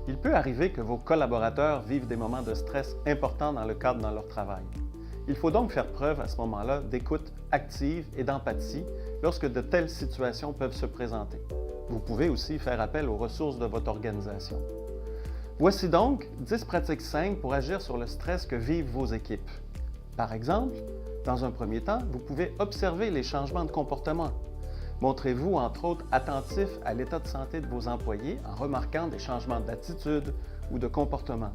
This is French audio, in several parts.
Il peut arriver que vos collaborateurs vivent des moments de stress importants dans leur travail. Il faut donc faire preuve à ce moment-là d'écoute active et d'empathie lorsque de telles situations peuvent se présenter. Vous pouvez aussi faire appel aux ressources de votre organisation. Voici donc 10 pratiques simples pour agir sur le stress que vivent vos équipes. Par exemple, dans un premier temps, vous pouvez observer les changements de comportement. Montrez-vous, entre autres, attentif à l'état de santé de vos employés en remarquant des changements d'attitude ou de comportement.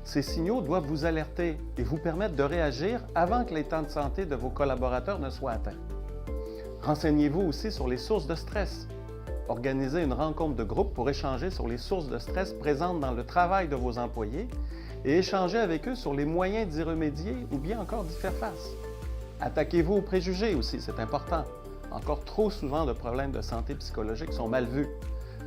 Ces signaux doivent vous alerter et vous permettre de réagir avant que l'état de santé de vos collaborateurs ne soit atteint. Renseignez-vous aussi sur les sources de stress. Organisez une rencontre de groupe pour échanger sur les sources de stress présentes dans le travail de vos employés et échanger avec eux sur les moyens d'y remédier ou bien encore d'y faire face. Attaquez-vous aux préjugés aussi, c'est important. Encore trop souvent de problèmes de santé psychologique sont mal vus.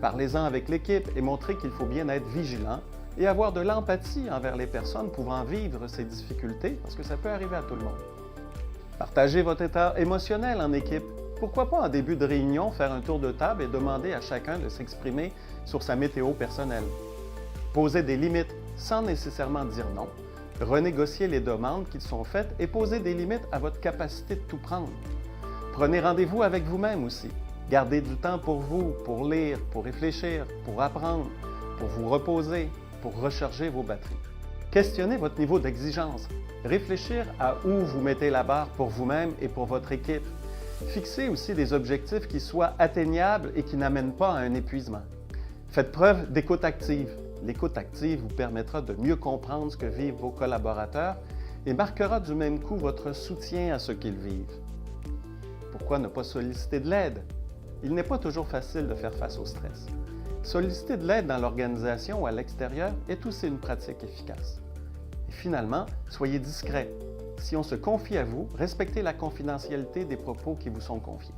Parlez-en avec l'équipe et montrez qu'il faut bien être vigilant et avoir de l'empathie envers les personnes pouvant vivre ces difficultés, parce que ça peut arriver à tout le monde. Partagez votre état émotionnel en équipe. Pourquoi pas en début de réunion faire un tour de table et demander à chacun de s'exprimer sur sa météo personnelle. Posez des limites sans nécessairement dire non. Renégociez les demandes qui sont faites et posez des limites à votre capacité de tout prendre. Prenez rendez-vous avec vous-même aussi. Gardez du temps pour vous, pour lire, pour réfléchir, pour apprendre, pour vous reposer, pour recharger vos batteries. Questionnez votre niveau d'exigence. Réfléchir à où vous mettez la barre pour vous-même et pour votre équipe. Fixez aussi des objectifs qui soient atteignables et qui n'amènent pas à un épuisement. Faites preuve d'écoute active. L'écoute active vous permettra de mieux comprendre ce que vivent vos collaborateurs et marquera du même coup votre soutien à ce qu'ils vivent. Pourquoi ne pas solliciter de l'aide? Il n'est pas toujours facile de faire face au stress. Solliciter de l'aide dans l'organisation ou à l'extérieur est aussi une pratique efficace. Et finalement, soyez discret. Si on se confie à vous, respectez la confidentialité des propos qui vous sont confiés.